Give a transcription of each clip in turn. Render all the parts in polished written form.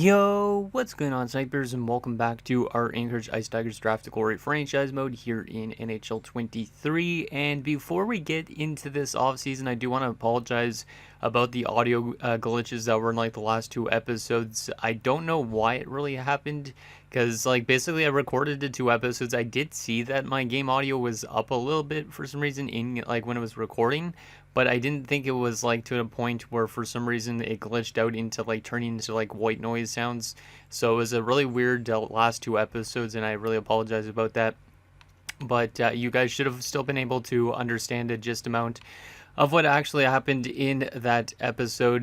Yo, what's going on, snipers, and welcome back to our Anchorage Ice Tigers Draft Category franchise mode here in NHL 23. And before we get into this offseason, I do want to apologize about the audio glitches that were in like the last two episodes. I don't know why it really happened, because like basically I recorded the two episodes. I did see that my game audio was up a little bit for some reason in like when it was recording, but I didn't think it was like to a point where for some reason it glitched out into like turning into like white noise sounds. So it was a really weird last two episodes, and I really apologize about that. But you guys should have still been able to understand a just amount of what actually happened in that episode.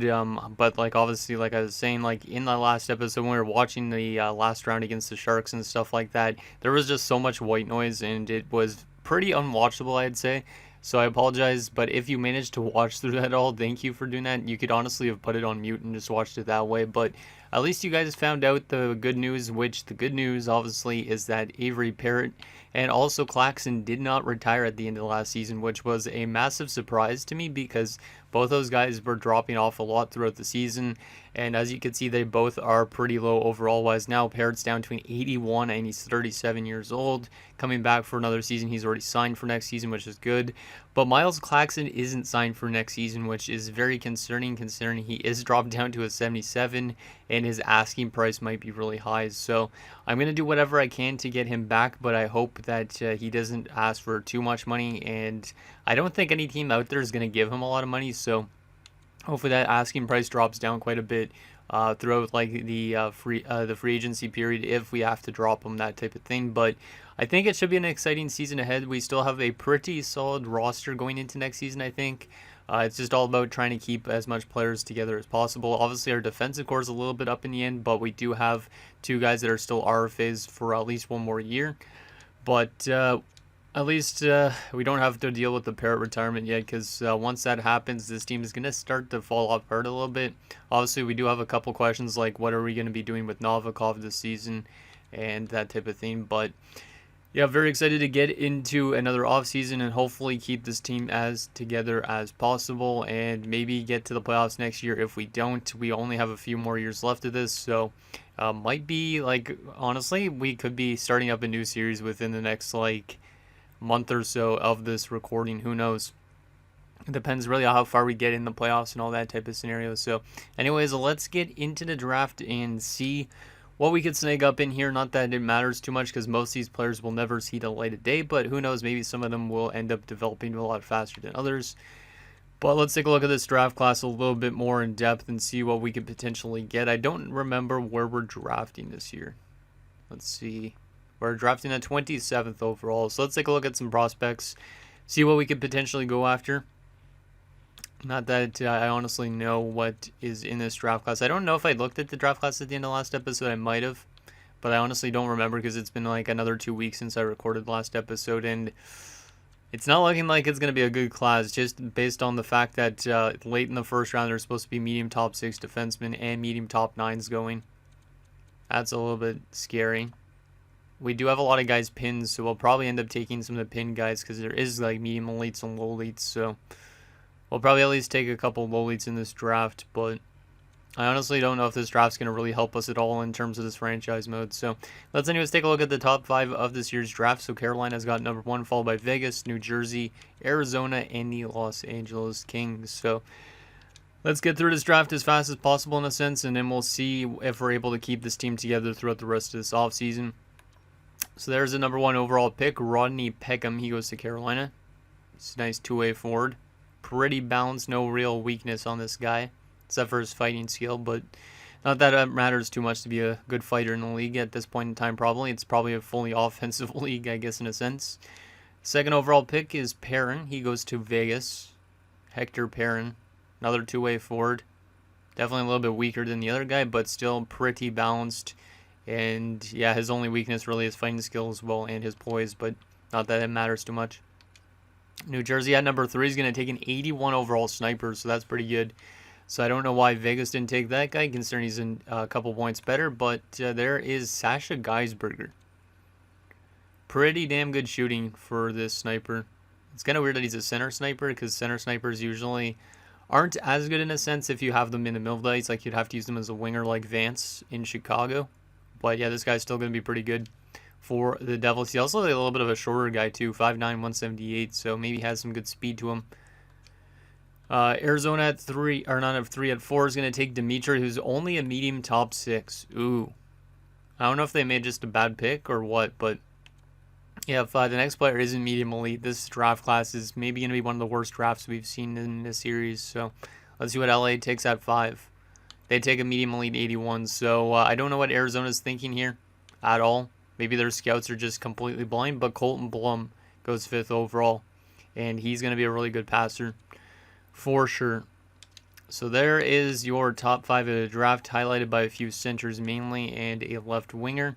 But like obviously, like I was saying, like in the last episode when we were watching the last round against the Sharks and stuff like that, there was just so much white noise, and it was pretty unwatchable, I'd say. So I apologize, but if you managed to watch through that all, thank you for doing that. You could honestly have put it on mute and just watched it that way, but at least you guys found out the good news, which the good news obviously is that Avery Parrott and also Claxton did not retire at the end of the last season, which was a massive surprise to me because both those guys were dropping off a lot throughout the season. And as you can see, they both are pretty low overall wise now. Parrott's down to an 81 and he's 37 years old. Coming back for another season. He's already signed for next season, which is good. But Miles Claxton isn't signed for next season, which is very concerning considering he is dropped down to a 77 and his asking price might be really high. So I'm going to do whatever I can to get him back, but I hope that he doesn't ask for too much money, and I don't think any team out there is going to give him a lot of money, so hopefully that asking price drops down quite a bit throughout like the free agency period if we have to drop him, that type of thing. But I think it should be an exciting season ahead. We still have a pretty solid roster going into next season, I think. It's just all about trying to keep as much players together as possible. Obviously, our defensive core is a little bit up in the end, but we do have two guys that are still RFAs for at least one more year. But at least we don't have to deal with the Parrott retirement yet, because once that happens, this team is going to start to fall apart a little bit. Obviously, we do have a couple questions like what are we going to be doing with Novikov this season and that type of thing. But yeah, very excited to get into another offseason and hopefully keep this team as together as possible and maybe get to the playoffs next year. If we don't, we only have a few more years left of this, so might be like, honestly, we could be starting up a new series within the next like month or so of this recording. Who knows? It depends really on how far we get in the playoffs and all that type of scenario. So anyways, let's get into the draft and see what we could snag up in here. Not that it matters too much because most of these players will never see the light of day, but who knows, maybe some of them will end up developing a lot faster than others. But let's take a look at this draft class a little bit more in depth and see what we could potentially get. I don't remember where we're drafting this year. Let's see. We're drafting at 27th overall. So let's take a look at some prospects, see what we could potentially go after. Not that I honestly know what is in this draft class. I don't know if I looked at the draft class at the end of the last episode. I might have, but I honestly don't remember because it's been like another 2 weeks since I recorded the last episode, and it's not looking like it's going to be a good class just based on the fact that late in the first round there's supposed to be medium top 6 defensemen and medium top 9s going. That's a little bit scary. We do have a lot of guys pinned, so we'll probably end up taking some of the pinned guys because there is like medium elites and low elites, so we'll probably at least take a couple low elites in this draft, but I honestly don't know if this draft's going to really help us at all in terms of this franchise mode. So let's anyways take a look at the top 5 of this year's draft. So Carolina's got number 1, followed by Vegas, New Jersey, Arizona, and the Los Angeles Kings. So let's get through this draft as fast as possible in a sense, and then we'll see if we're able to keep this team together throughout the rest of this offseason. So there's the number 1 overall pick, Rodney Peckham. He goes to Carolina. It's a nice two-way forward. Pretty balanced, no real weakness on this guy, except for his fighting skill, but not that it matters too much to be a good fighter in the league at this point in time, probably. It's probably a fully offensive league, I guess, in a sense. Second overall pick is Perrin. He goes to Vegas. Hector Perrin, another two-way forward. Definitely a little bit weaker than the other guy, but still pretty balanced. And yeah, his only weakness really is fighting skill as well and his poise, but not that it matters too much. New Jersey at number 3 is going to take an 81 overall sniper, so that's pretty good. So I don't know why Vegas didn't take that guy, considering he's in a couple points better, but there is Sasha Geisberger. Pretty damn good shooting for this sniper. It's kind of weird that he's a center sniper, because center snipers usually aren't as good in a sense if you have them in the middle of the ice. Like, you'd have to use them as a winger like Vance in Chicago. But yeah, this guy's still going to be pretty good for the Devils. He's also a little bit of a shorter guy too, 5'9", 178, so maybe has some good speed to him. Arizona at 3, or not at 3, at 4 is going to take Dimitri, who's only a medium top 6. Ooh. I don't know if they made just a bad pick or what, but yeah, if the next player isn't medium elite, this draft class is maybe going to be one of the worst drafts we've seen in this series. So let's see what LA takes at 5. They take a medium elite 81, so I don't know what Arizona's thinking here at all. Maybe their scouts are just completely blind, but Colton Blum goes 5th overall, and he's going to be a really good passer for sure. So there is your top 5 of the draft, highlighted by a few centers mainly and a left winger.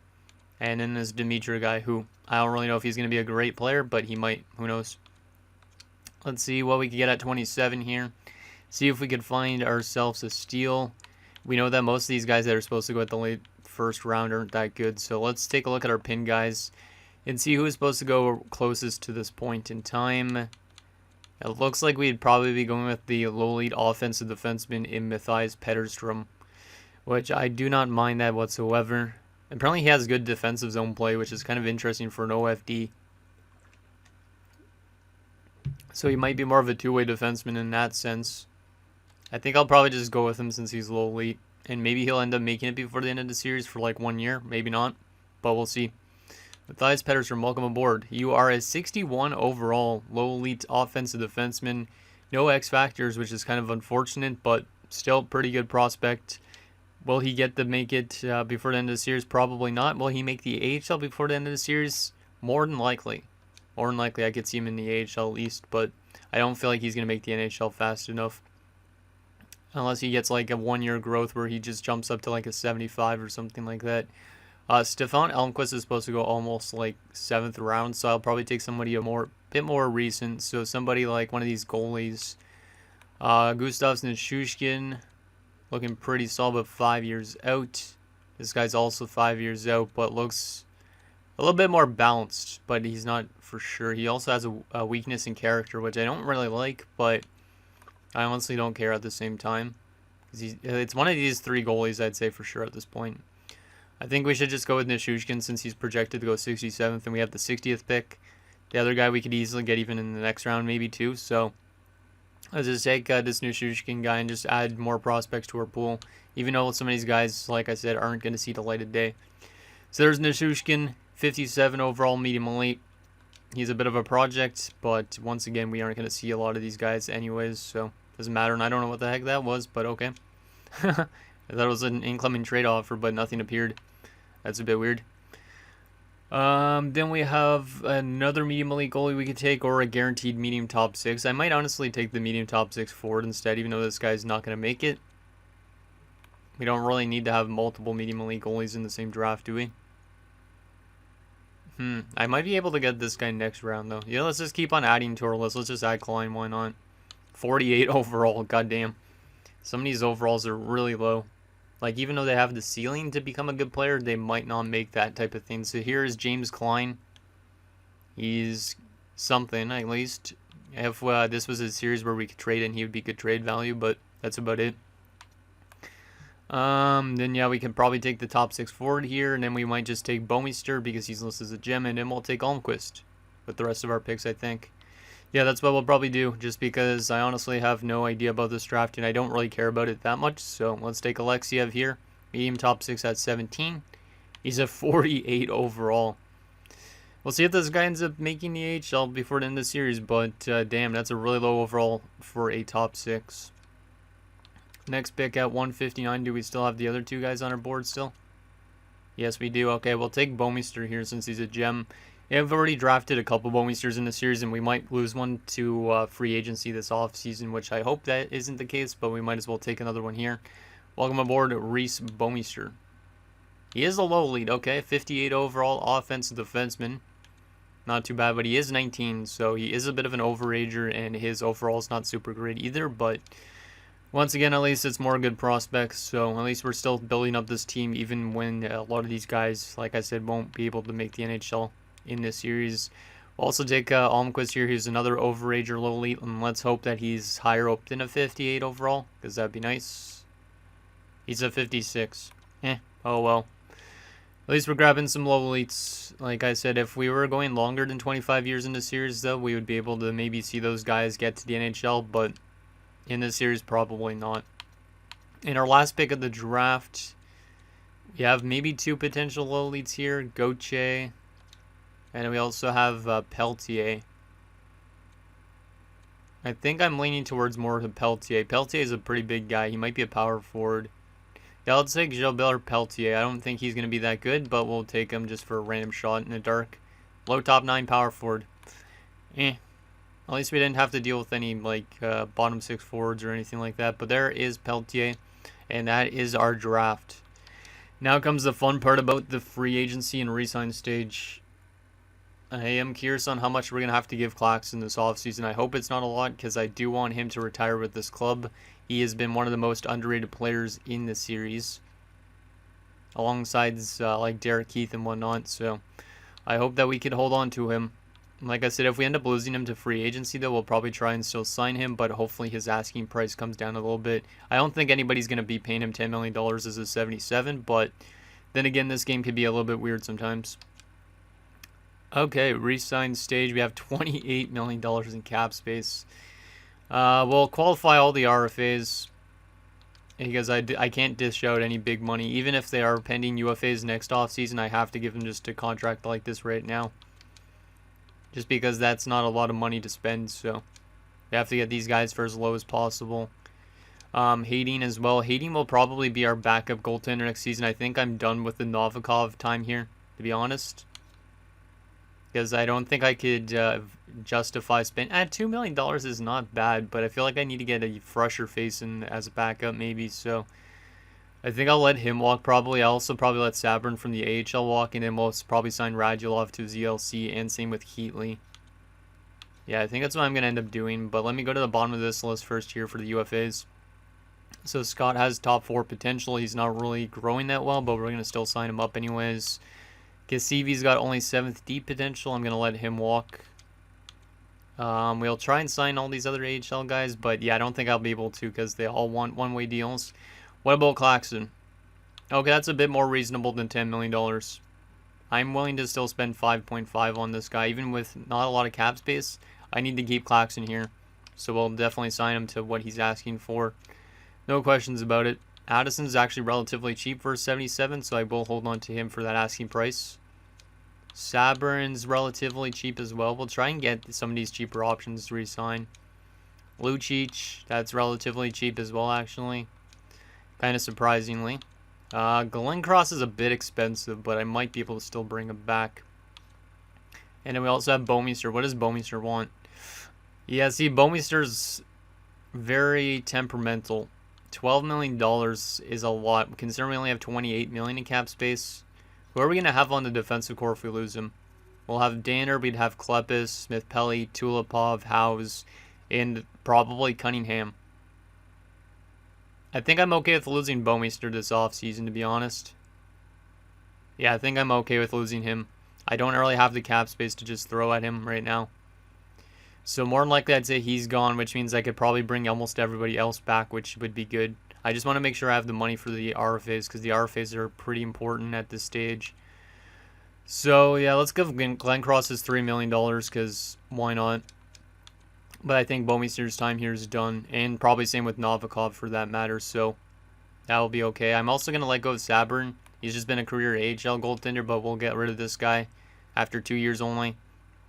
And then this Dimitri guy, who I don't really know if he's going to be a great player, but he might. Who knows? Let's see what we can get at 27 here. See if we could find ourselves a steal. We know that most of these guys that are supposed to go at the late first round aren't that good. So let's take a look at our pin guys and see who is supposed to go closest to this point in time. It looks like we'd probably be going with the low-lead offensive defenseman in Mathias Petterstrom, which I do not mind that whatsoever. Apparently he has good defensive zone play, which is kind of interesting for an OFD. So he might be more of a two-way defenseman in that sense. I think I'll probably just go with him since he's low elite. And maybe he'll end up making it before the end of the series for like 1 year. Maybe not. But we'll see. Mathias Petterstrom, welcome aboard. You are a 61 overall low elite offensive defenseman. No X factors, which is kind of unfortunate, but still pretty good prospect. Will he get to make it before the end of the series? Probably not. Will he make the AHL before the end of the series? More than likely. More than likely I could see him in the AHL at least, but I don't feel like he's going to make the NHL fast enough. Unless he gets like a 1 year growth where he just jumps up to like a 75 or something like that. Stefan Elmquist is supposed to go almost like 7th round, so I'll probably take somebody bit more recent. So somebody like one of these goalies. Gustavsson and Shushkin, looking pretty solid, but 5 years out. This guy's also 5 years out, but looks a little bit more balanced, but he's not for sure. He also has a weakness in character, which I don't really like, but I honestly don't care at the same time. It's one of these 3 goalies, I'd say for sure at this point. I think we should just go with Nishushkin since he's projected to go 67th and we have the 60th pick. The other guy we could easily get even in the next round, maybe too. So let's just take this Nishushkin guy and just add more prospects to our pool. Even though some of these guys, like I said, aren't going to see the light of day. So there's Nishushkin, 57 overall, medium elite. He's a bit of a project, but once again, we aren't going to see a lot of these guys anyways, so doesn't matter. And I don't know what the heck that was, but okay. I thought it was an incoming trade offer, but nothing appeared. That's a bit weird. Then we have another medium elite goalie we could take, or a guaranteed medium top 6. I might honestly take the medium top 6 forward instead, even though this guy's not going to make it. We don't really need to have multiple medium elite goalies in the same draft, do we? I might be able to get this guy next round, though. Yeah, let's just keep on adding to our list. Let's just add Klein, why not? 48 overall, goddamn. Some of these overalls are really low. Like, even though they have the ceiling to become a good player, they might not make that type of thing. So here is James Klein. He's something, at least. If this was a series where we could trade and he would be good trade value, but that's about it. Then yeah, we can probably take the top 6 forward here, and then we might just take Bouwmeester because he's listed as a gem, and then we'll take Almquist with the rest of our picks, I think. Yeah, that's what we'll probably do, just because I honestly have no idea about this draft, and I don't really care about it that much. So let's take Alexiev here, medium top 6 at 17. He's a 48 overall. We'll see if this guy ends up making the AHL before the end of the series, but damn, that's a really low overall for a top 6. Next pick at 159. Do we still have the other 2 guys on our board still? Yes, we do. Okay, we'll take Bouwmeester here since he's a gem. Yeah, I've already drafted a couple Bouwmeesters in the series, and we might lose one to free agency this offseason, which I hope that isn't the case, but we might as well take another one here. Welcome aboard, Reese Bouwmeester. He is a low lead, okay, 58 overall offensive defenseman. Not too bad, but he is 19, so he is a bit of an overager, and his overall is not super great either, but once again, at least it's more good prospects, so at least we're still building up this team, even when a lot of these guys, like I said, won't be able to make the NHL in this series. We'll also take Almquist here. He's another overage or low elite, and let's hope that he's higher up than a 58 overall, because that'd be nice. He's a 56. Oh well. At least we're grabbing some low elites. Like I said, if we were going longer than 25 years in the series, though, we would be able to maybe see those guys get to the NHL, but in this series, probably not. In our last pick of the draft, we have maybe 2 potential low elites here. Gauthier, and we also have Peltier. I think I'm leaning towards more to Peltier. Peltier is a pretty big guy. He might be a power forward. Yeah, let's take Gilbert Peltier. I don't think he's going to be that good, but we'll take him just for a random shot in the dark. Low top 9 power forward. At least we didn't have to deal with any bottom 6 forwards or anything like that. But there is Peltier, and that is our draft. Now comes the fun part about the free agency and re-sign stage. I am curious on how much we're going to have to give Claxton this offseason. I hope it's not a lot, because I do want him to retire with this club. He has been one of the most underrated players in the series, alongside like Derek Keith and whatnot. So I hope that we could hold on to him. Like I said, if we end up losing him to free agency, though, we'll probably try and still sign him, but hopefully his asking price comes down a little bit. I don't think anybody's going to be paying him $10 million as a 77, but then again, this game could be a little bit weird sometimes. Okay, re-sign stage. We have $28 million in cap space. We'll qualify all the RFAs, because I can't dish out any big money. Even if they are pending UFAs next offseason, I have to give them just a contract like this right now. Just because that's not a lot of money to spend, so we have to get these guys for as low as possible. Hayden as well. Hayden will probably be our backup goaltender next season. I think I'm done with the Novikov time here, to be honest. Because I don't think I could justify spending... $2 million is not bad, but I feel like I need to get a fresher face in as a backup maybe, so I think I'll let him walk probably. I'll also probably let Sabrin from the AHL walk, and then we'll probably sign Radulov to ZLC, and same with Heatley. Yeah, I think that's what I'm going to end up doing, but let me go to the bottom of this list first here for the UFAs. So Scott has top 4 potential. He's not really growing that well, but we're going to still sign him up anyways. Cassivi's got only 7th D potential. I'm going to let him walk. We'll try and sign all these other AHL guys, but yeah, I don't think I'll be able to because they all want one-way deals. What about Claxton? Okay, that's a bit more reasonable than $10 million. I'm willing to still spend 5.5 on this guy. Even with not a lot of cap space, I need to keep Claxton here. So we'll definitely sign him to what he's asking for. No questions about it. Addison's actually relatively cheap for 77, so I will hold on to him for that asking price. Sabrin's relatively cheap as well. We'll try and get some of these cheaper options to re-sign. Lucic, that's relatively cheap as well, actually. Kind of surprisingly. Glenncross is a bit expensive, but I might be able to still bring him back. And then we also have Bouwmeester. What does Bouwmeester want? Yeah, see, Bouwmeester's very temperamental. $12 million is a lot, considering we only have $28 million in cap space. Who are we going to have on the defensive core if we lose him? We'll have Danner, we'd have Klepis, Smith-Pelly, Tulipov, Howes, and probably Cunningham. I think I'm okay with losing Bouwmeester this offseason, to be honest. Yeah, I think I'm okay with losing him. I don't really have the cap space to just throw at him right now. So more than likely I'd say he's gone, which means I could probably bring almost everybody else back, which would be good. I just want to make sure I have the money for the RFAs, because the RFAs are pretty important at this stage. So yeah, let's give Glenncross his $3 million, because why not? But I think Bouwmeester's time here is done, and probably same with Novikov for that matter, so that will be okay. I'm also going to let go of Sabrin. He's just been a career AHL goaltender, but we'll get rid of this guy after 2 years only.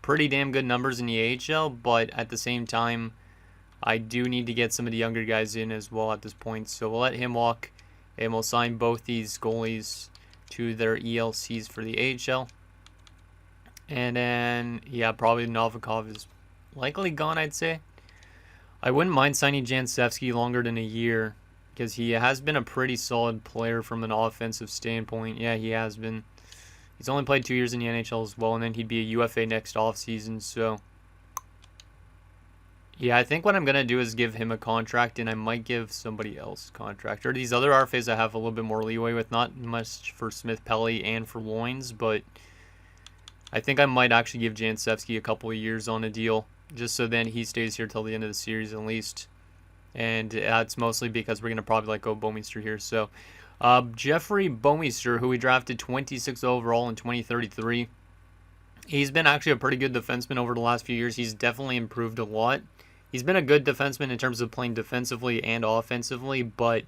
Pretty damn good numbers in the AHL, but at the same time, I do need to get some of the younger guys in as well at this point. So we'll let him walk, and we'll sign both these goalies to their ELCs for the AHL. And then, yeah, probably Novikov is likely gone, I'd say. I wouldn't mind signing Jansevsky longer than a year, because he has been a pretty solid player from an offensive standpoint. Yeah, he has been. He's only played 2 years in the NHL as well, and then he'd be a UFA next offseason, so yeah, I think what I'm going to do is give him a contract, and I might give somebody else a contract. Or these other RFAs I have a little bit more leeway with, not much for Smith-Pelly and for Loins, but I think I might actually give Jancevski a couple of years on a deal, just so then he stays here till the end of the series at least. And that's mostly because we're going to probably let go Bouwmeester here. So Jeffrey Bouwmeester, who we drafted 26th overall in 2033, he's been actually a pretty good defenseman over the last few years. He's definitely improved a lot. He's been a good defenseman in terms of playing defensively and offensively, but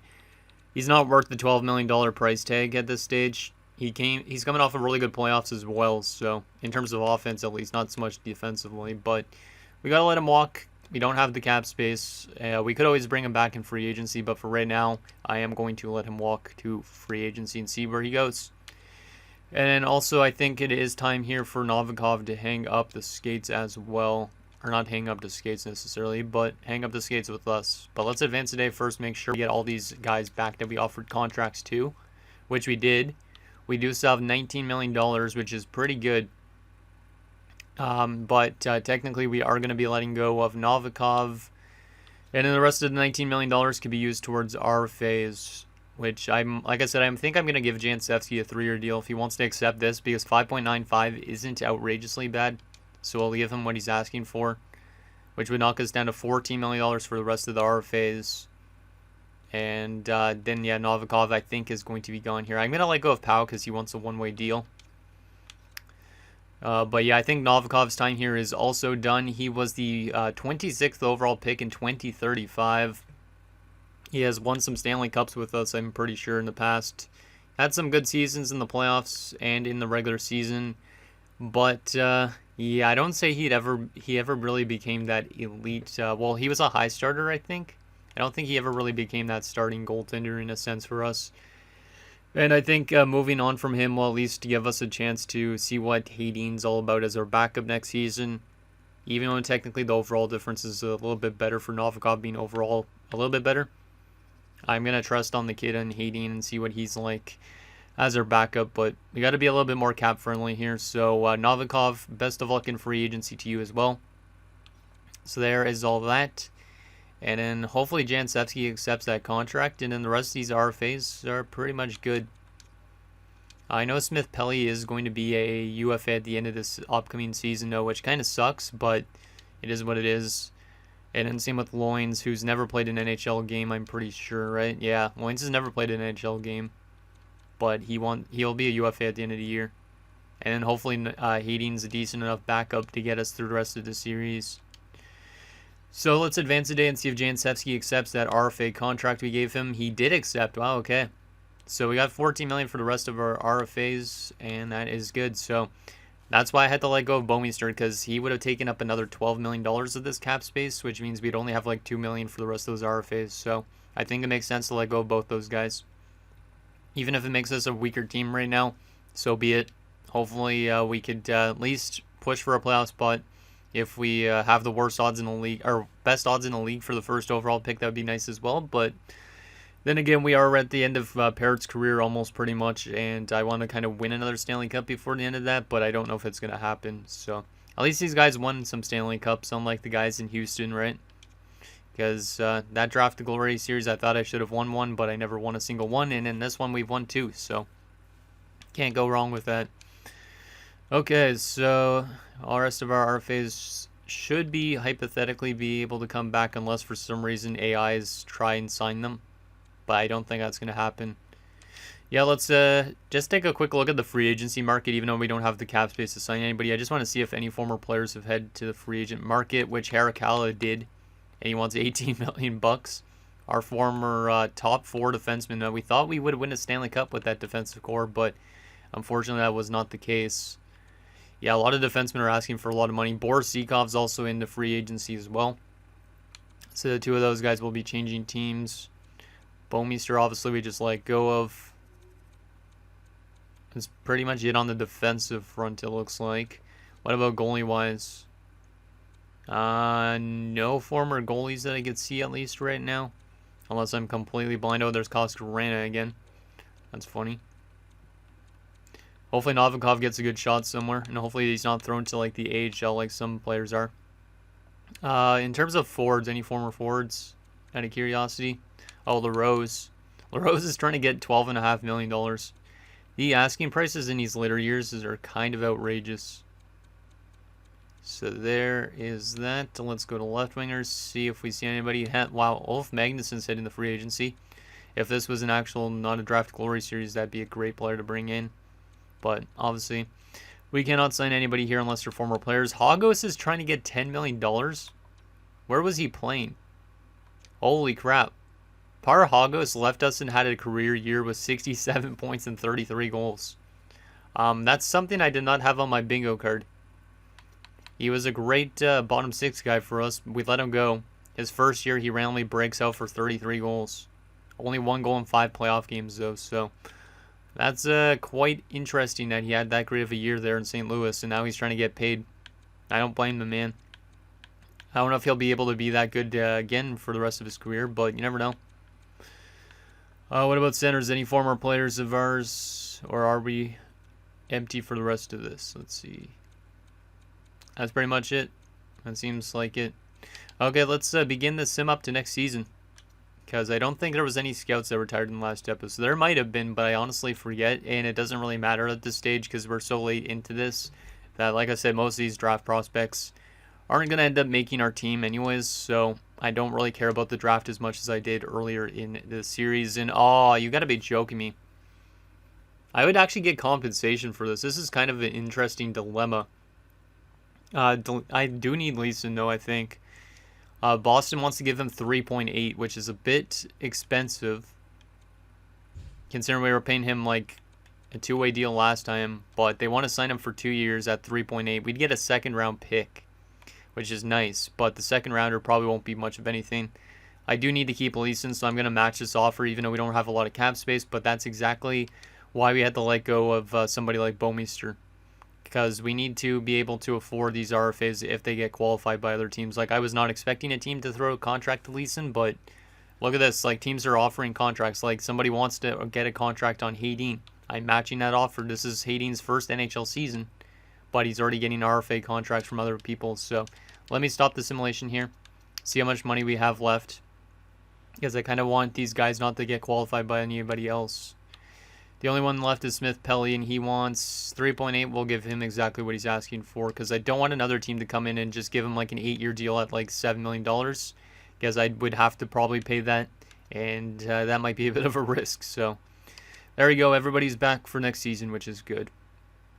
he's not worth the $12 million price tag at this stage. He's coming off of really good playoffs as well, so in terms of offense at least, not so much defensively, but we got to let him walk. We don't have the cap space. We could always bring him back in free agency, but for right now, I am going to let him walk to free agency and see where he goes. And also, I think it is time here for Novikov to hang up the skates as well. Or not hang up the skates necessarily, but hang up the skates with us. But let's advance today first, make sure we get all these guys back that we offered contracts to, which we did. We do still have $19 million, which is pretty good. But technically, we are going to be letting go of Novikov. And then the rest of the $19 million could be used towards our phase, which like I said, I think I'm going to give Jancevski a 3-year deal if he wants to accept this, because 5.95 isn't outrageously bad. So I'll leave him what he's asking for, which would knock us down to $14 million for the rest of the RFAs. And then, yeah, Novikov, I think, is going to be gone here. I'm going to let go of Pau because he wants a one-way deal. But, yeah, I think Novikov's time here is also done. He was the 26th overall pick in 2035. He has won some Stanley Cups with us, I'm pretty sure, in the past. Had some good seasons in the playoffs and in the regular season. But, yeah, I don't say he ever really became that elite. Well, he was a high starter, I think. I don't think he ever really became that starting goaltender in a sense for us. And I think moving on from him will at least give us a chance to see what Hadine's all about as our backup next season. Even though technically the overall difference is a little bit better for Novikov being overall a little bit better. I'm going to trust on the kid and Hadine and see what he's like as our backup, but we got to be a little bit more cap friendly here. So Novikov, best of luck in free agency to you as well. So there is all that. And then hopefully Jancevski accepts that contract, and then the rest of these RFAs are pretty much good. I know Smith Pelly is going to be a UFA at the end of this upcoming season, though, which kind of sucks, but it is what it is. And then same with Loins, who's never played an NHL game, I'm pretty sure, right? Yeah, Loins has never played an NHL game, but he'll be a UFA at the end of the year. And then hopefully Hadine's a decent enough backup to get us through the rest of the series. So let's advance today and see if Jancevski accepts that RFA contract we gave him. He did accept. Wow, okay. So we got $14 million for the rest of our RFAs, and that is good. So that's why I had to let go of Bouwmeester, because he would have taken up another $12 million of this cap space, which means we'd only have like $2 million for the rest of those RFAs. So I think it makes sense to let go of both those guys. Even if it makes us a weaker team right now, so be it. Hopefully we could at least push for a playoff spot. If we have the worst odds in the league, or best odds in the league for the first overall pick, that would be nice as well. But then again, we are at the end of Parrott's career almost pretty much, and I want to kind of win another Stanley Cup before the end of that, but I don't know if it's going to happen. So at least these guys won some Stanley Cups, unlike the guys in Houston, right? Because that Draft to Glory series, I thought I should have won one, but I never won a single one, and in this one we've won 2, so can't go wrong with that. Okay, so all the rest of our RFAs should be hypothetically be able to come back unless for some reason AIs try and sign them, but I don't think that's going to happen. Yeah, let's just take a quick look at the free agency market, even though we don't have the cap space to sign anybody. I just want to see if any former players have headed to the free agent market, which Harakala did, and he wants $18 million. Our former top 4 defenseman. We thought we would win a Stanley Cup with that defensive core, but unfortunately that was not the case. Yeah, a lot of defensemen are asking for a lot of money. Boris Zikov's also in the free agency as well. So the 2 of those guys will be changing teams. Bouwmeester, obviously, we just let go of. That's pretty much it on the defensive front, it looks like. What about goalie-wise? No former goalies that I could see, at least right now. Unless I'm completely blind. Oh, there's Koskarana again. That's funny. Hopefully Novikov gets a good shot somewhere, and hopefully he's not thrown to like the AHL like some players are. In terms of forwards, any former forwards, out of curiosity? Oh, LaRose. LaRose is trying to get $12.5 million. The asking prices in these later years are kind of outrageous. So there is that. Let's go to left wingers, see if we see anybody. Wow, Ulf Magnusson's hitting the free agency. If this was an actual, not a draft glory series, that'd be a great player to bring in. But obviously, we cannot sign anybody here unless they're former players. Hagos is trying to get $10 million. Where was he playing? Holy crap. Par Hagos left us and had a career year with 67 points and 33 goals. That's something I did not have on my bingo card. He was a great bottom six guy for us. We let him go. His first year, he randomly breaks out for 33 goals. Only 1 goal in 5 playoff games, though. So that's quite interesting that he had that great of a year there in St. Louis, and now he's trying to get paid. I don't blame the man. I don't know if he'll be able to be that good again for the rest of his career, but you never know. What about centers? Any former players of ours, or are we empty for the rest of this? Let's see. That's pretty much it. That seems like it. Okay, let's begin the sim up to next season. Because I don't think there was any scouts that retired in the last episode. There might have been, but I honestly forget. And it doesn't really matter at this stage because we're so late into this. That, like I said, most of these draft prospects aren't going to end up making our team anyways. So I don't really care about the draft as much as I did earlier in the series. And, oh, you got to be joking me. I would actually get compensation for this. This is kind of an interesting dilemma. I do need Leeson, though, I think. Boston wants to give him 3.8, which is a bit expensive. Considering we were paying him like a two-way deal last time. But they want to sign him for 2 years at 3.8. We'd get a second-round pick, which is nice. But the second rounder probably won't be much of anything. I do need to keep Leeson, so I'm going to match this offer, even though we don't have a lot of cap space. But that's exactly why we had to let go of somebody like Bouwmeester. Because we need to be able to afford these RFAs if they get qualified by other teams. Like, I was not expecting a team to throw a contract to Leeson, but look at this. Like, teams are offering contracts. Like, somebody wants to get a contract on Hayden. I'm matching that offer. This is Hayden's first NHL season, but he's already getting RFA contracts from other people. So let me stop the simulation here, see how much money we have left, because I kind of want these guys not to get qualified by anybody else. The only one left is Smith Pelly, and he wants 3.8. We'll give him exactly what he's asking for, because I don't want another team to come in and just give him like an 8-year deal at like $7 million, because I would have to probably pay that, and that might be a bit of a risk. So there we go. Everybody's back for next season, which is good.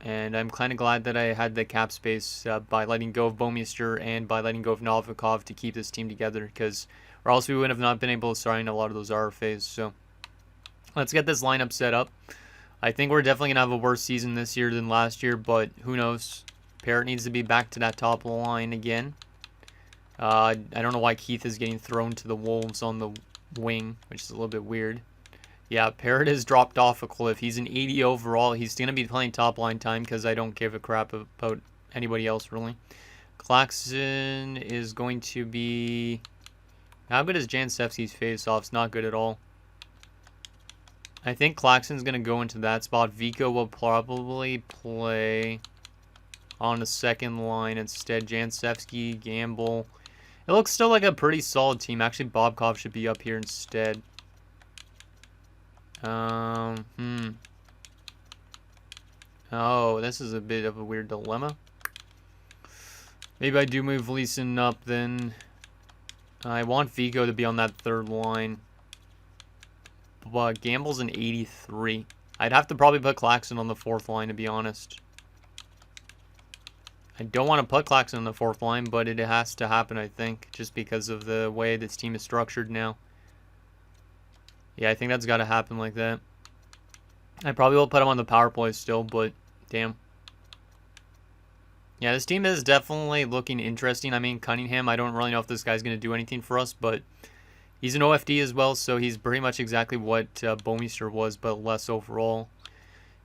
And I'm kind of glad that I had the cap space by letting go of Bouwmeester and by letting go of Novikov to keep this team together, because or else we would have not been able to sign a lot of those RFAs. So let's get this lineup set up. I think we're definitely going to have a worse season this year than last year, but who knows. Parrott needs to be back to that top line again. I don't know why Keith is getting thrown to the Wolves on the wing, which is a little bit weird. Yeah, Parrott has dropped off a cliff. He's an 80 overall. He's going to be playing top line time because I don't give a crap about anybody else, really. Claxon is going to be... How good is Jansevsky's face-offs? Not good at all. I think Claxon's going to go into that spot. Vico will probably play on the second line instead. Jansevsky, Gamble. It looks still like a pretty solid team. Actually, Bobkov should be up here instead. Oh, this is a bit of a weird dilemma. Maybe I do move Leeson up then. I want Vico to be on that third line. But Gamble's an 83. I'd have to probably put Claxon on the fourth line, to be honest. I don't want to put Claxon on the fourth line, but it has to happen, I think, just because of the way this team is structured now. Yeah, I think that's got to happen like that. I probably will put him on the power play still, but damn. Yeah, this team is definitely looking interesting. I mean, Cunningham, I don't really know if this guy's going to do anything for us, but he's an OFD as well, so he's pretty much exactly what Bouwmeester was, but less overall.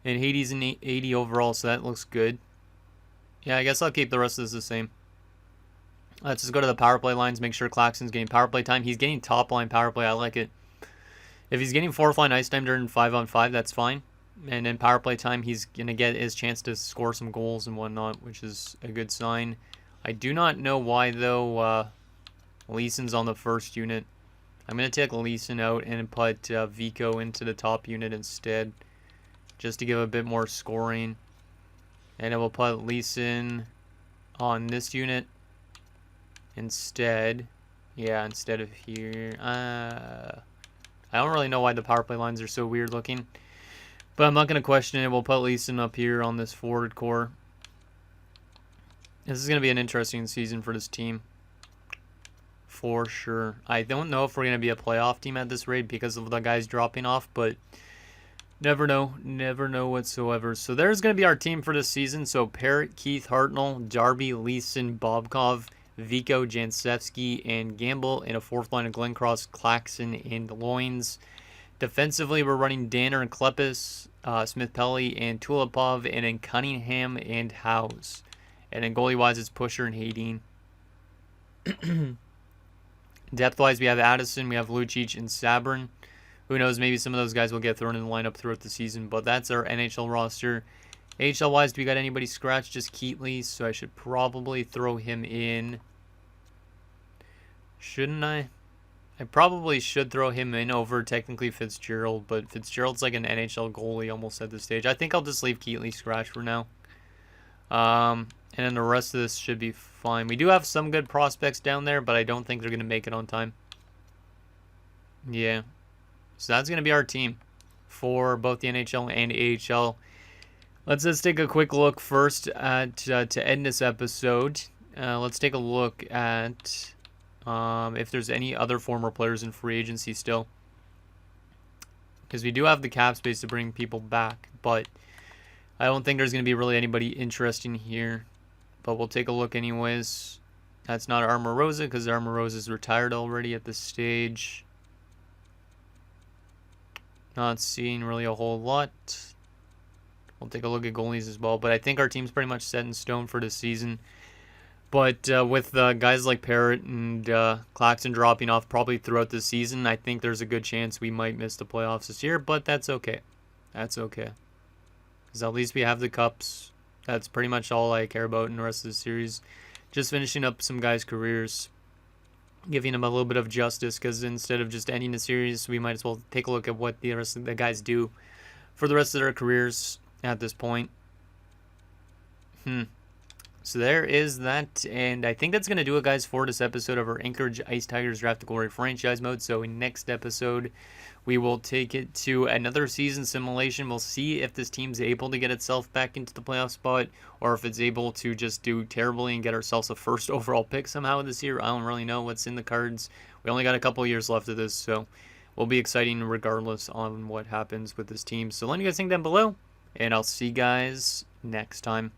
And Hades an 80 overall, so that looks good. Yeah, I guess I'll keep the rest of this the same. Let's just go to the power play lines, make sure Claxon's getting power play time. He's getting top line power play, I like it. If he's getting fourth line ice time during 5-on-5, that's fine. And in power play time, he's going to get his chance to score some goals and whatnot, which is a good sign. I do not know why, though, Leeson's on the first unit. I'm going to take Leeson out and put Vico into the top unit instead, just to give a bit more scoring. And I will put Leeson on this unit instead. Yeah, instead of here. I don't really know why the power play lines are so weird looking. But I'm not going to question it. We'll put Leeson up here on this forward core. This is going to be an interesting season for this team. For sure. I don't know if we're going to be a playoff team at this rate because of the guys dropping off, but never know. Never know whatsoever. So there's going to be our team for this season. So Parrott, Keith Hartnell, Darby, Leeson, Bobkov, Vico, Jansevsky, and Gamble. In a fourth line of Glencross, Claxon, and Loins. Defensively, we're running Danner and Klepis, Smith-Pelly, and Tulipov, and then Cunningham and Howes. And then goalie-wise, it's Pusher and Hayden. Depth-wise, we have Addison, we have Lucic, and Sabrin. Who knows, maybe some of those guys will get thrown in the lineup throughout the season, but that's our NHL roster. AHL-wise, do we got anybody scratched? Just Keatley, so I should probably throw him in. Shouldn't I? I probably should throw him in over technically Fitzgerald, but Fitzgerald's like an NHL goalie almost at this stage. I think I'll just leave Keatley scratch for now. And then the rest of this should be fine. We do have some good prospects down there, but I don't think they're going to make it on time. Yeah. So that's going to be our team for both the NHL and AHL. Let's just take a quick look first at to end this episode. Let's take a look at if there's any other former players in free agency still. Because we do have the cap space to bring people back, but I don't think there's going to be really anybody interesting here. But we'll take a look anyways. That's not Armorosa because Armorosa is retired already at this stage. Not seeing really a whole lot. We'll take a look at goalies as well. But I think our team's pretty much set in stone for this season. But with guys like Parrott and Claxon dropping off probably throughout the season, I think there's a good chance we might miss the playoffs this year. But that's okay. That's okay. Because at least we have the cups. That's pretty much all I care about in the rest of the series. Just finishing up some guys' careers. Giving them a little bit of justice. Because instead of just ending the series, we might as well take a look at what the rest of the guys do for the rest of their careers at this point. So there is that, and I think that's going to do it, guys, for this episode of our Anchorage Ice Tigers Draft to Glory franchise mode. So in next episode, we will take it to another season simulation. We'll see if this team's able to get itself back into the playoff spot, or if it's able to just do terribly and get ourselves a first overall pick somehow this year. I don't really know what's in the cards. We only got a couple years left of this, so will be exciting regardless on what happens with this team. So let me know what you guys think down below, and I'll see you guys next time.